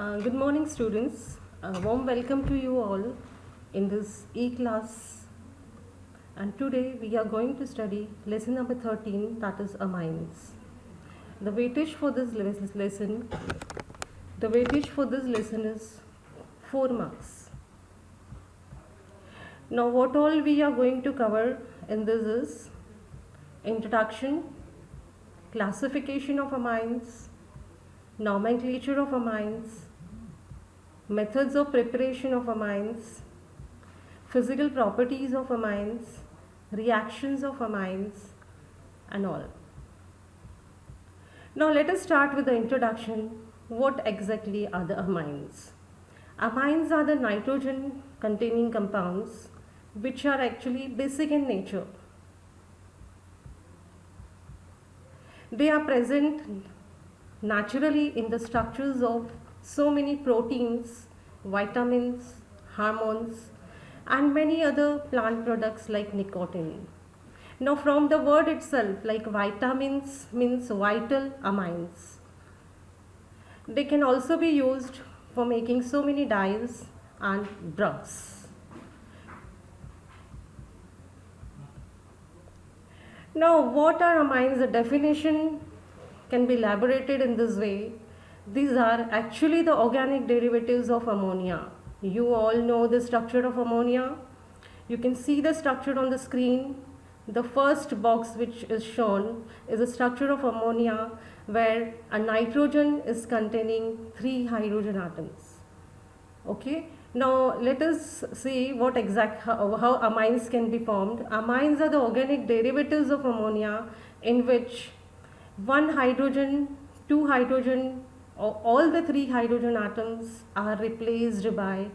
Good morning, students. Warm welcome to you all in this e-class. And today we are going to study lesson number 13, that is amines. The weightage for this lesson is 4 marks. Now, what all we are going to cover in this is introduction, classification of amines, nomenclature of amines, methods of preparation of amines, physical properties of amines, reactions of amines, and all. Now let us start with the introduction. What exactly are the amines? Amines are the nitrogen containing compounds which are actually basic in nature. They are present naturally in the structures of so many proteins, vitamins, hormones, and many other plant products like nicotine. Now, from the word itself, like vitamins means vital amines. They can also be used for making so many dyes and drugs. Now, what are amines? The definition can be elaborated in this way. These are actually the organic derivatives of ammonia. You all know the structure of ammonia. You can see the structure on the screen. The first box which is shown is a structure of ammonia where a nitrogen is containing 3 hydrogen atoms. Okay. Now let us see how amines can be formed. Amines are the organic derivatives of ammonia in which 1 hydrogen, 2 hydrogen, or all the 3 hydrogen atoms are replaced by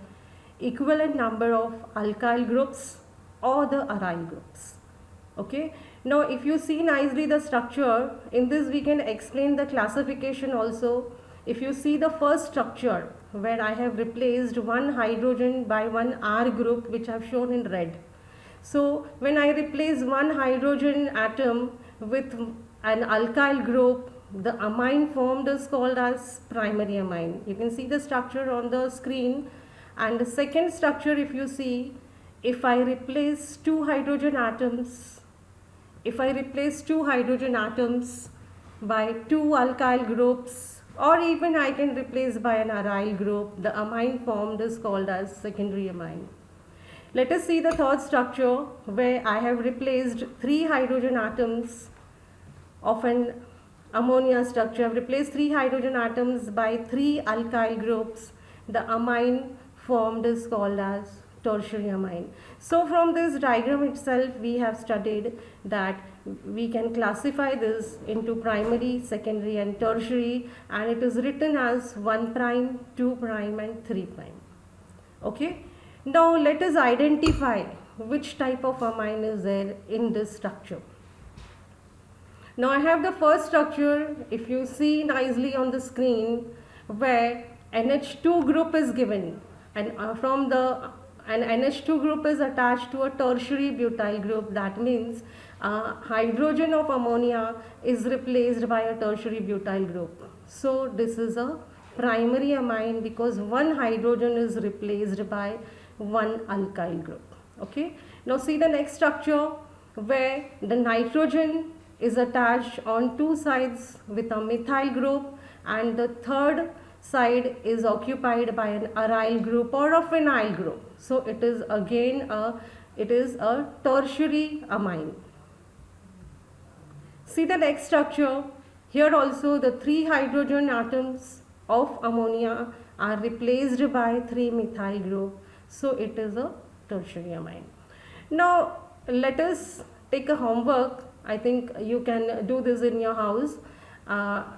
equivalent number of alkyl groups or the aryl groups. Okay. Now if you see nicely the structure, in this we can explain the classification also. If you see the first structure where I have replaced 1 hydrogen by 1 R group which I have shown in red. So when I replace 1 hydrogen atom with an alkyl group, the amine formed is called as primary amine. You can see the structure on the screen. And the second structure, if you see, if I replace 2 hydrogen atoms by 2 alkyl groups, or even I can replace by an aryl group, the amine formed is called as secondary amine. Let us see the third structure where I have replaced 3 hydrogen atoms of an ammonia structure. I have replaced 3 hydrogen atoms by 3 alkyl groups. The amine formed is called as tertiary amine. So from this diagram itself we have studied that we can classify this into primary, secondary and tertiary, and it is written as 1 prime, 2 prime and 3 prime. Okay. Now let us identify which type of amine is there in this structure. Now I have the first structure, if you see nicely on the screen, where NH2 group is given, and an NH2 group is attached to a tertiary butyl group. That means hydrogen of ammonia is replaced by a tertiary butyl group. So this is a primary amine because 1 hydrogen is replaced by 1 alkyl group. Okay. Now see the next structure where the nitrogen is attached on 2 sides with a methyl group, and the third side is occupied by an aryl group or a phenyl group. So it is again a tertiary amine. See the next structure. Here also the 3 hydrogen atoms of ammonia are replaced by 3 methyl group. So it is a tertiary amine. Now let us take a homework. I think you can do this in your house.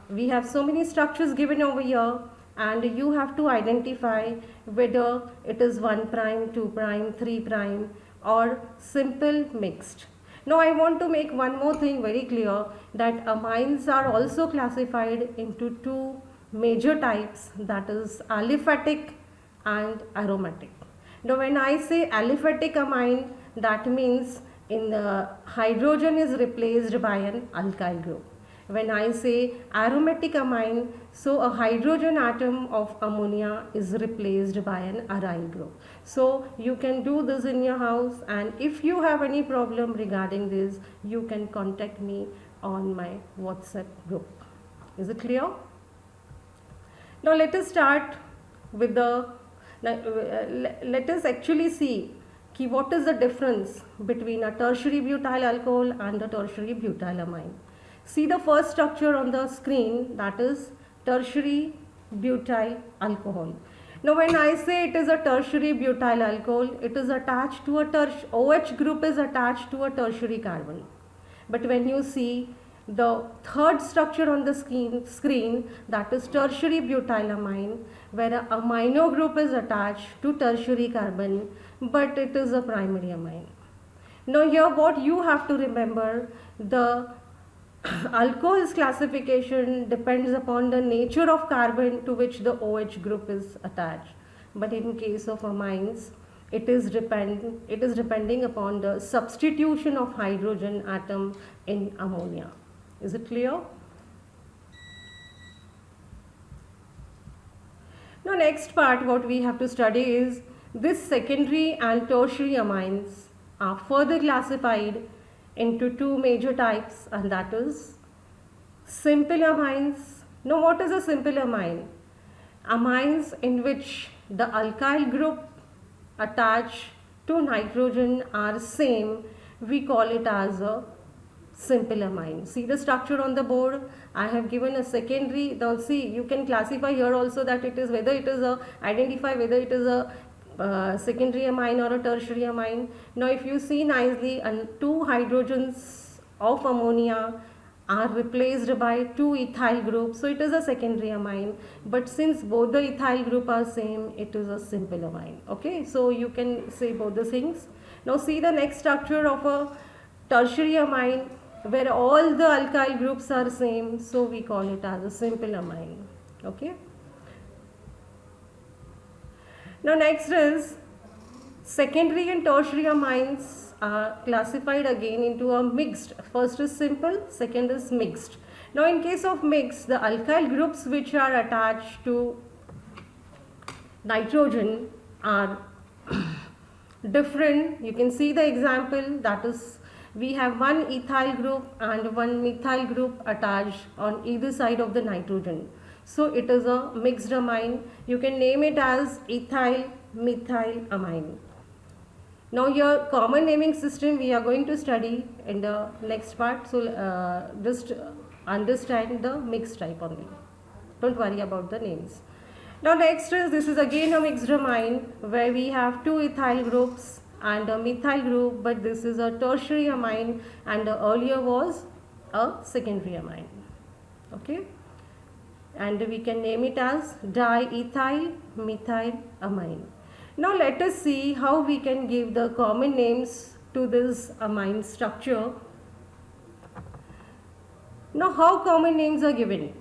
We have so many structures given over here, and you have to identify whether it is 1 prime, 2 prime, 3 prime or simple mixed. Now I want to make one more thing very clear, that amines are also classified into 2 major types, that is aliphatic and aromatic. Now when I say aliphatic amine, that means in the hydrogen is replaced by an alkyl group. When I say aromatic amine, so a hydrogen atom of ammonia is replaced by an aryl group. So you can do this in your house, and if you have any problem regarding this, you can contact me on my WhatsApp group. Is it clear? Now let us start with the, let us actually see what is the difference between a tertiary butyl alcohol and a tertiary butyl amine. See the first structure on the screen, that is tertiary butyl alcohol. Now when I say it is a tertiary butyl alcohol, it is attached to a OH group is attached to a tertiary carbon. But when you see the third structure on the screen, that is tertiary butylamine, where a amino group is attached to tertiary carbon, but it is a primary amine. Now here what you have to remember, the alcohol's classification depends upon the nature of carbon to which the OH group is attached. But in case of amines, it is depending upon the substitution of hydrogen atom in ammonia. Is it clear? Now next part what we have to study is this secondary and tertiary amines are further classified into two major types, and that is simple amines. Now what is a simple amine? Amines in which the alkyl group attached to nitrogen are same, we call it as a simple amine. See the structure on the board. I have given a secondary. Now see, you can classify here also that it is whether it is a, identify whether it is a secondary amine or a tertiary amine. Now if you see nicely, and two hydrogens of ammonia are replaced by two ethyl groups, so it is a secondary amine. But since both the ethyl group are same, it is a simple amine. Okay, so you can say both the things. Now see the next structure of a tertiary amine, where all the alkyl groups are same, so we call it as a simple amine. Okay. Now next is secondary and tertiary amines are classified again into a mixed. First is simple, second is mixed. Now in case of mixed, the alkyl groups which are attached to nitrogen are different. You can see the example, that is we have one ethyl group and one methyl group attached on either side of the nitrogen. So it is a mixed amine. You can name it as ethyl methyl amine. Now your common naming system we are going to study in the next part. So just understand the mixed type only. Don't worry about the names. Now next is, this is again a mixed amine where we have two ethyl groups and a methyl group, but this is a tertiary amine and the earlier was a secondary amine. Okay, and we can name it as diethyl methyl amine. Now let us see how we can give the common names to this amine structure. Now how common names are given?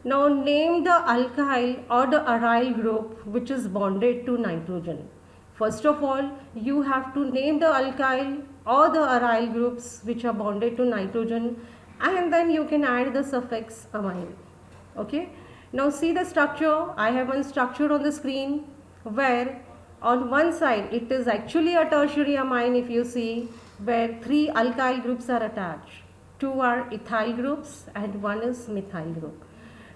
Now name the alkyl or the aryl group which is bonded to nitrogen. First of all, you have to name the alkyl or the aryl groups which are bonded to nitrogen, and then you can add the suffix amine. Okay. Now see the structure. I have one structure on the screen where on one side it is actually a tertiary amine, if you see, where three alkyl groups are attached. Two are ethyl groups and one is methyl group.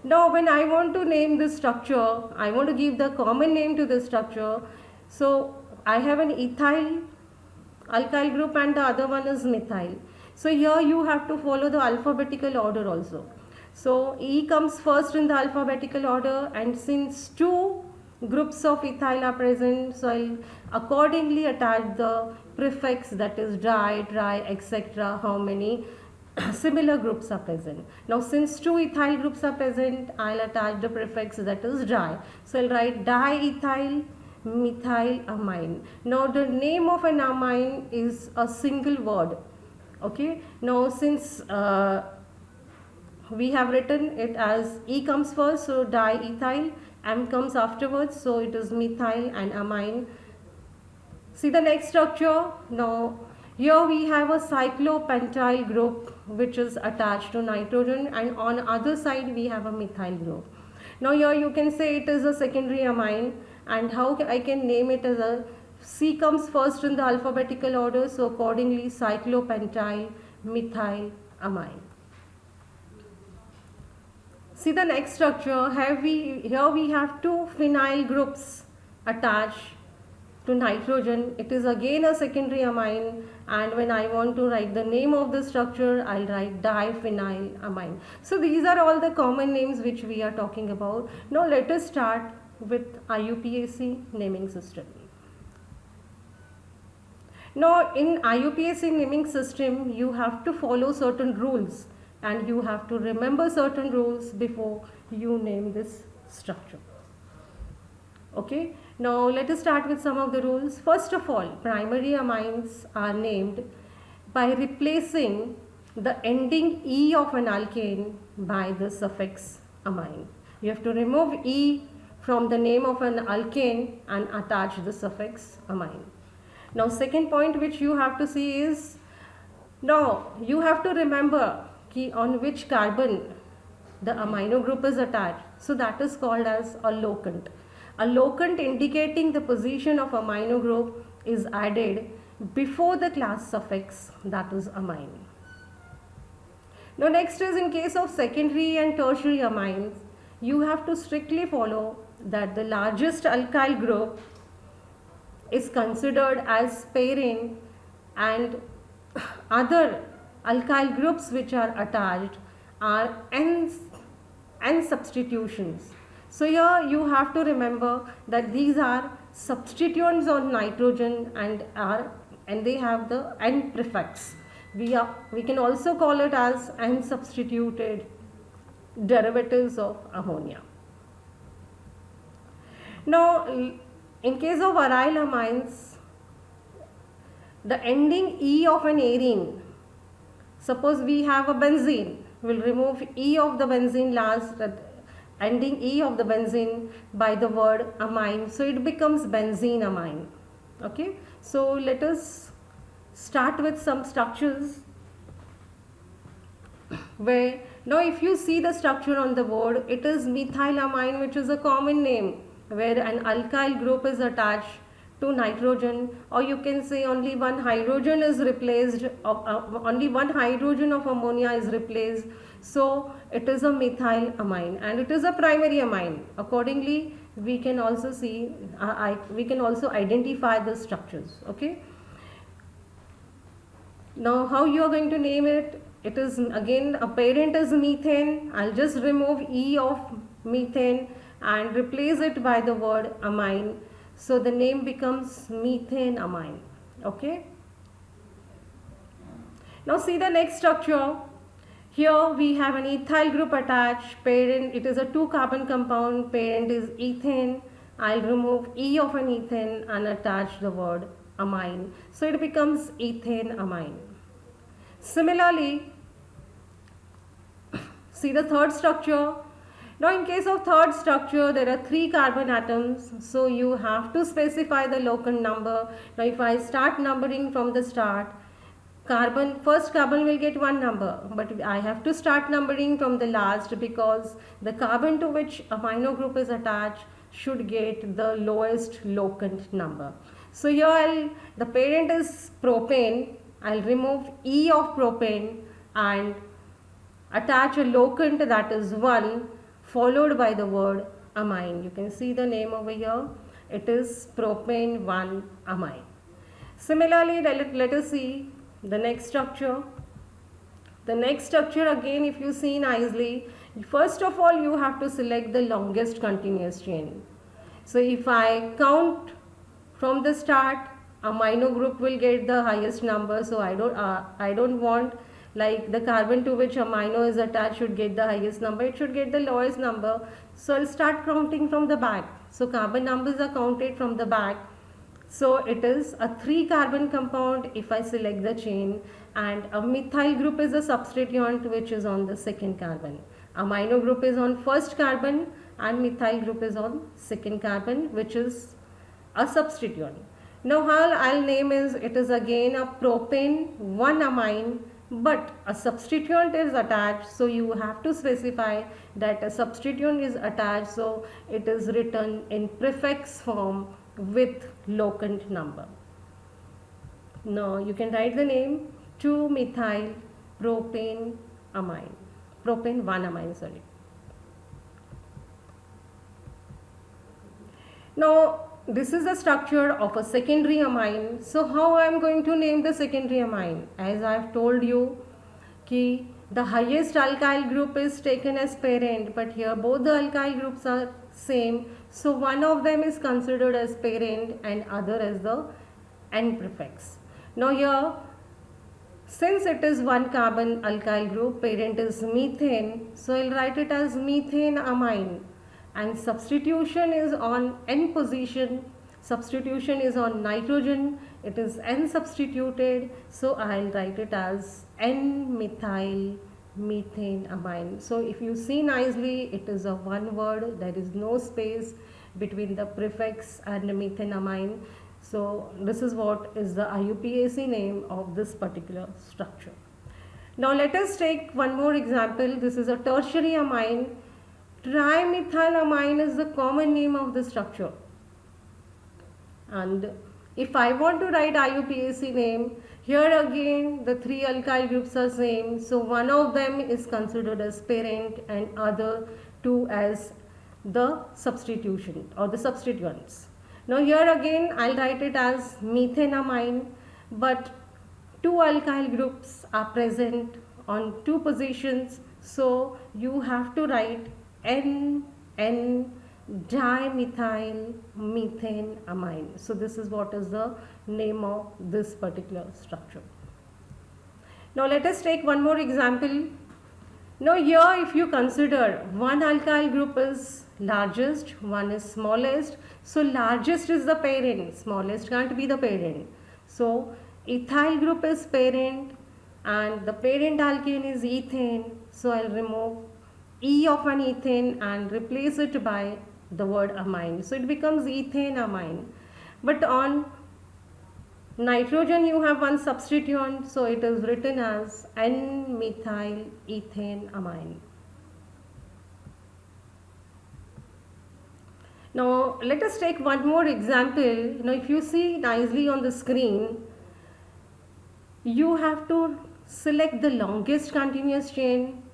Now when I want to name this structure, I want to give the common name to this structure. So I have an ethyl alkyl group and the other one is methyl. So here you have to follow the alphabetical order also. So E comes first in the alphabetical order, and since two groups of ethyl are present, so I'll accordingly attach the prefix, that is di, tri, etc. how many similar groups are present. Now since two ethyl groups are present, I'll attach the prefix, that is di. So I'll write diethyl methyl amine. Now the name of an amine is a single word. Okay. Now since we have written it as E comes first, so diethyl, M comes afterwards, so it is methyl and amine. See the next structure. Now Here we have a cyclopentyl group which is attached to nitrogen, and on other side we have a methyl group. Now here you can say it is a secondary amine, and how I can name it as a C comes first in the alphabetical order, so accordingly cyclopentyl methyl amine. See the next structure. Here we have two phenyl groups attached to nitrogen. It is again a secondary amine, and when I want to write the name of the structure, I'll write diphenylamine. So these are all the common names which we are talking about. Now let us start with IUPAC naming system. Now in IUPAC naming system, you have to follow certain rules, and you have to remember certain rules before you name this structure. Okay, now let us start with some of the rules. First of all, primary amines are named by replacing the ending E of an alkane by the suffix amine. You have to remove E from the name of an alkane and attach the suffix amine. Now second point which you have to see is, now you have to remember on which carbon the amino group is attached. So that is called as a locant. A locant indicating the position of amino group is added before the class suffix, that is amine. Now next is, in case of secondary and tertiary amines, you have to strictly follow that the largest alkyl group is considered as pairing, and other alkyl groups which are attached are N substitutions. So here you have to remember that these are substituents on nitrogen and they have the N prefix. We can also call it as N substituted derivatives of ammonia. Now in case of aryl amines, the ending E of an arene, suppose we have a benzene, we'll remove E of the benzene last, ending E of the benzene by the word amine, so it becomes benzene amine. Okay, so let us start with some structures where, now if you see the structure on the board, it is methylamine, which is a common name, where an alkyl group is attached to nitrogen, or you can say only one hydrogen is replaced, only one hydrogen of ammonia is replaced. So it is a methyl amine, and it is a primary amine. Accordingly, we can also see, we can also identify the structures. Okay. Now how you are going to name it? It is again, a parent is methane. I'll just remove E of methane and replace it by the word amine. So the name becomes methane amine. Okay. Now see the next structure. Here we have an ethyl group attached. Parent, it is a 2-carbon compound. Parent is ethane. I'll remove E of an ethane and attach the word amine. So it becomes ethane amine. Similarly, see the third structure. Now in case of third structure, there are 3 carbon atoms, so you have to specify the locant number. Now if I start numbering from the start, first carbon will get 1 number, but I have to start numbering from the last, because the carbon to which amino group is attached should get the lowest locant number. So here the parent is propane. I'll remove E of propane and attach a locant, that is 1, followed by the word amine. You can see the name over here. It is propane 1 amine. Similarly, let us see the next structure. The next structure, again, if you see nicely, first of all you have to select the longest continuous chain. So if I count from the start, amino group will get the highest number. So I don't want like the carbon to which amino is attached should get the highest number. It should get the lowest number. So I'll start counting from the back. So carbon numbers are counted from the back. So it is a 3-carbon compound if I select the chain, and a methyl group is a substituent which is on the 2nd carbon. Amino group is on 1st carbon and methyl group is on 2nd carbon, which is a substituent. Now how I'll name is, it is again a propane 1-amine, but a substituent is attached, so you have to specify that a substituent is attached, so it is written in prefix form with locant number. Now you can write the name 2-methyl propane amine, propane 1-amine, sorry. Now this is the structure of a secondary amine. So how I am going to name the secondary amine? As I have told you, कि the highest alkyl group is taken as parent, but here both the alkyl groups are same. So one of them is considered as parent and other as the N prefix. Now here, since it is 1 carbon alkyl group, parent is methane, so I'll write it as methane amine. And substitution is on N position, substitution is on nitrogen, it is N substituted, so I'll write it as N-methyl methane amine. So if you see nicely, it is a one word, there is no space between the prefix and the methane amine. So this is what is the IUPAC name of this particular structure. Now let us take one more example. This is a tertiary amine. Trimethylamine is the common name of the structure, and if I want to write IUPAC name, here again the 3 alkyl groups are same, so one of them is considered as parent and other 2 as the substitution or the substituents. Now here again I'll write it as methanamine, but 2 alkyl groups are present on 2 positions, so you have to write N dimethyl methane amine. So this is what is the name of this particular structure. Now let us take one more example. Now here if you consider one alkyl group is largest, one is smallest. So largest is the parent, smallest can't be the parent. So ethyl group is parent and the parent alkane is ethane. So I'll remove E of an ethane and replace it by the word amine. So it becomes ethane amine. But on nitrogen you have one substituent, so it is written as N-methyl ethane amine. Now let us take one more example. Now if you see nicely on the screen, you have to select the longest continuous chain,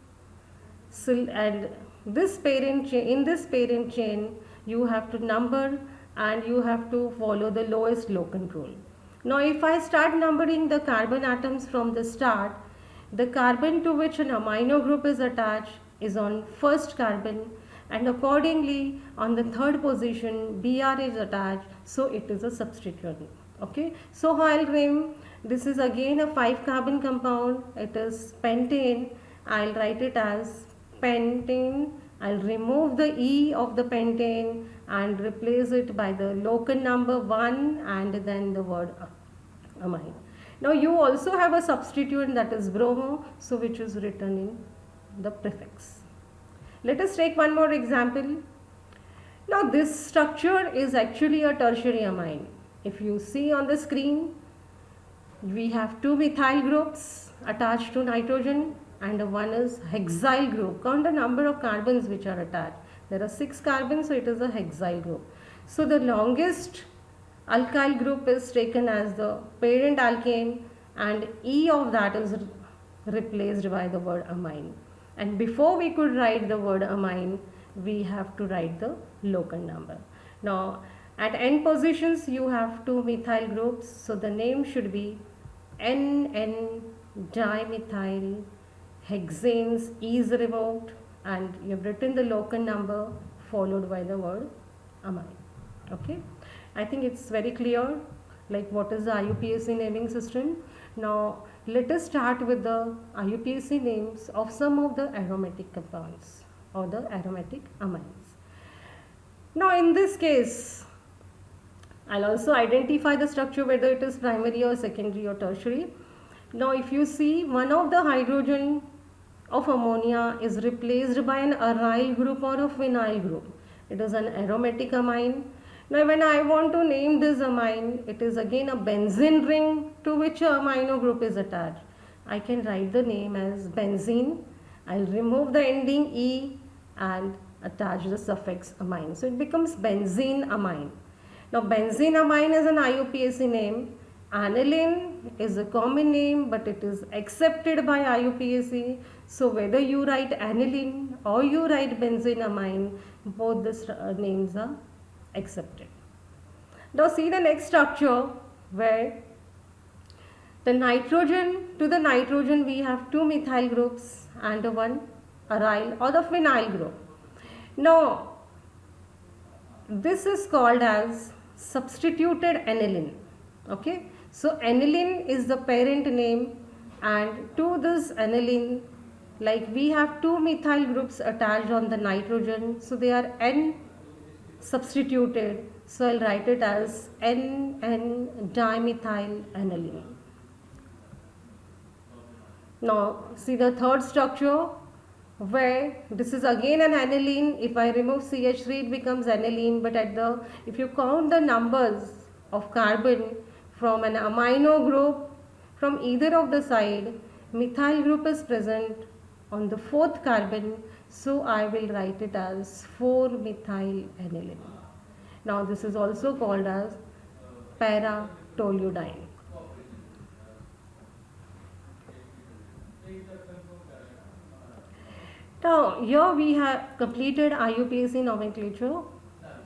and this parent chain, in this parent chain you have to number and you have to follow the lowest locant rule. Now if I start numbering the carbon atoms from the start, the carbon to which an amino group is attached is on first carbon, and accordingly on the third position Br is attached, so it is a substituent. Okay, so I'll name, this is again a 5 carbon compound, it is pentane. I'll write it as pentane. I'll remove the E of the pentane and replace it by the locant number 1 and then the word amine. Now you also have a substituent, that is bromo, so which is written in the prefix. Let us take one more example. Now this structure is actually a tertiary amine. If you see on the screen, we have 2 methyl groups attached to nitrogen and one is hexyl group. Count the number of carbons which are attached. There are 6 carbons, so it is a hexyl group. So the longest alkyl group is taken as the parent alkane and E of that is replaced by the word amine. And before we could write the word amine, we have to write the locant number. Now at N positions you have 2 methyl groups, so the name should be NN dimethyl hexanes, E is removed and you have written the locant number followed by the word amine. Okay, I think it's very clear like what is the IUPAC naming system. Now let us start with the IUPAC names of some of the aromatic compounds or the aromatic amines. Now in this case, I'll also identify the structure whether it is primary or secondary or tertiary. Now if you see, one of the hydrogen of ammonia is replaced by an aryl group or a phenyl group. It is an aromatic amine. Now when I want to name this amine, it is again a benzene ring to which a amino group is attached. I can write the name as benzene. I'll remove the ending E and attach the suffix amine. So it becomes benzene amine. Now benzene amine is an IUPAC name. Aniline is a common name, but it is accepted by IUPAC. So whether you write aniline or you write benzene amine, both the names are accepted. Now see the next structure where the nitrogen, to the nitrogen we have two methyl groups and one aryl or the phenyl group. Now this is called as substituted aniline. Okay, so aniline is the parent name, and to this aniline, like we have two methyl groups attached on the nitrogen, so they are N substituted, so I'll write it as NN dimethyl aniline. Now see the third structure where this is again an aniline. If I remove CH3 it becomes aniline, but if you count the numbers of carbon from an amino group from either of the side, methyl group is present on the fourth carbon, so I will write it as 4-methyl aniline. Now this is also called as para-toluidine. Now here we have completed IUPAC nomenclature.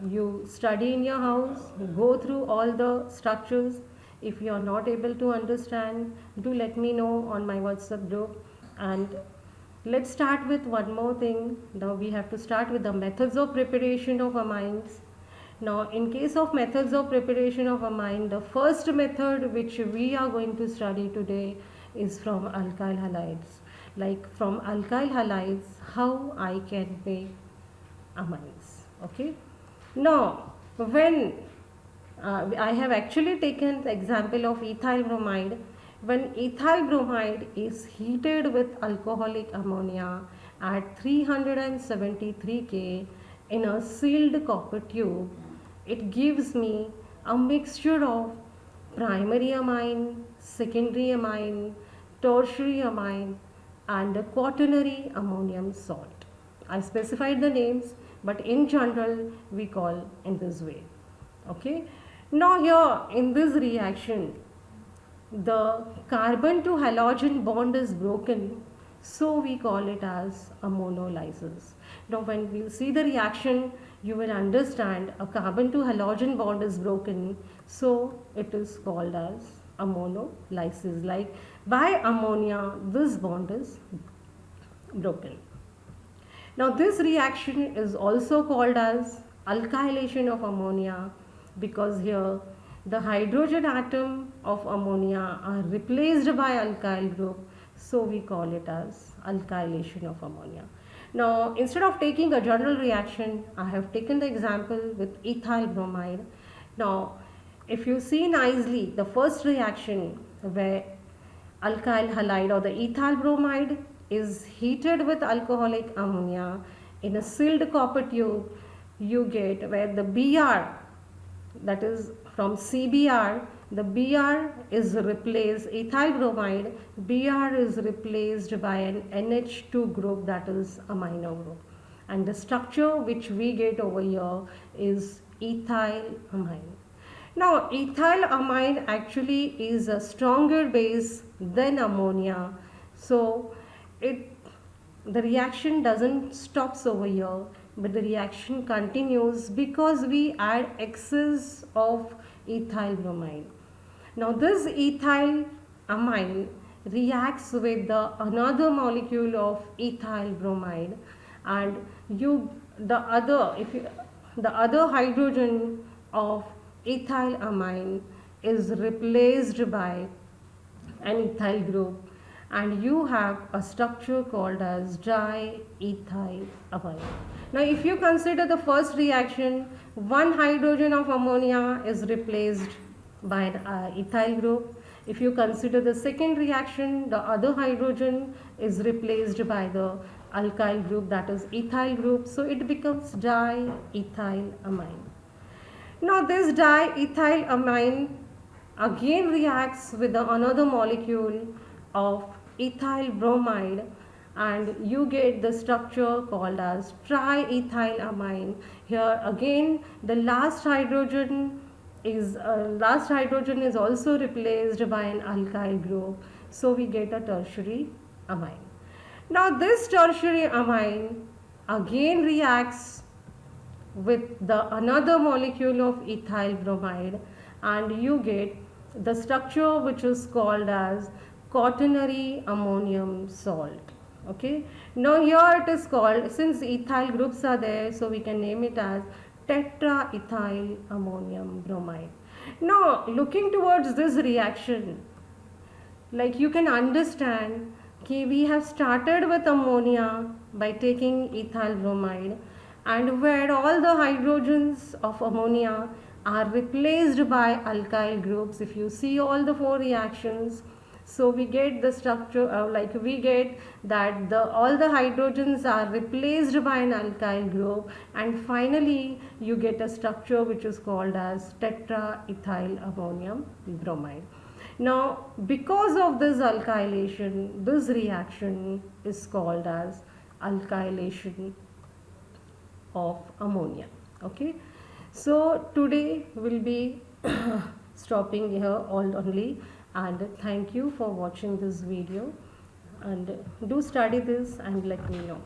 You study in your house, go through all the structures. If you are not able to understand, do let me know on my WhatsApp group. And let's start with one more thing. Now we have to start with the methods of preparation of amines. Now in case of methods of preparation of amine, the first method which we are going to study today is from alkyl halides. Like from alkyl halides, how I can make amines. Okay. Now when I have actually taken the example of ethyl bromide. When ethyl bromide is heated with alcoholic ammonia at 373 K in a sealed copper tube, it gives me a mixture of primary amine, secondary amine, tertiary amine and a quaternary ammonium salt. I specified the names, but in general we call in this way. Okay. Now here in this reaction, the carbon to halogen bond is broken, so we call it as a monolysis. Now when we see the reaction, you will understand a carbon to halogen bond is broken, so it is called as a monolysis. Like by ammonia, this bond is broken. Now this reaction is also called as alkylation of ammonia, because here the hydrogen atom of ammonia are replaced by alkyl group, so we call it as alkylation of ammonia. Now instead of taking a general reaction, I have taken the example with ethyl bromide. Now if you see nicely, the first reaction where alkyl halide or the ethyl bromide is heated with alcoholic ammonia in a sealed copper tube, you get where the Br, that is from CBr, the Br is replaced, ethyl bromide, Br is replaced by an NH2 group, that is amino group. And the structure which we get over here is ethyl amine. Now ethyl amine actually is a stronger base than ammonia, so the reaction doesn't stop over here, but the reaction continues because we add excess of ethyl bromide. Now this ethyl amine reacts with another molecule of ethyl bromide, and the other hydrogen of ethyl amine is replaced by an ethyl group, and you have a structure called as diethyl amine. Now if you consider the first reaction, one hydrogen of ammonia is replaced by an ethyl group. If you consider the second reaction, the other hydrogen is replaced by the alkyl group, that is ethyl group, so it becomes diethyl amine. Now this diethylamine again reacts with another molecule of ethyl bromide, and you get the structure called as triethylamine. Here again the last hydrogen is also replaced by an alkyl group, so we get a tertiary amine. Now this tertiary amine again reacts with the another molecule of ethyl bromide, and you get the structure which is called as quaternary ammonium salt. Okay, now here it is called, since ethyl groups are there, so we can name it as tetraethyl ammonium bromide. Now looking towards this reaction, like you can understand कि we have started with ammonia by taking ethyl bromide, and where all the hydrogens of ammonia are replaced by alkyl groups. If you see all the four reactions, so we get the structure, like we get that all the hydrogens are replaced by an alkyl group, and finally you get a structure which is called as tetraethyl ammonium bromide. Now because of this alkylation, this reaction is called as alkylation of ammonia. Okay, so today we'll be stopping here all only, and thank you for watching this video, and do study this and let me know.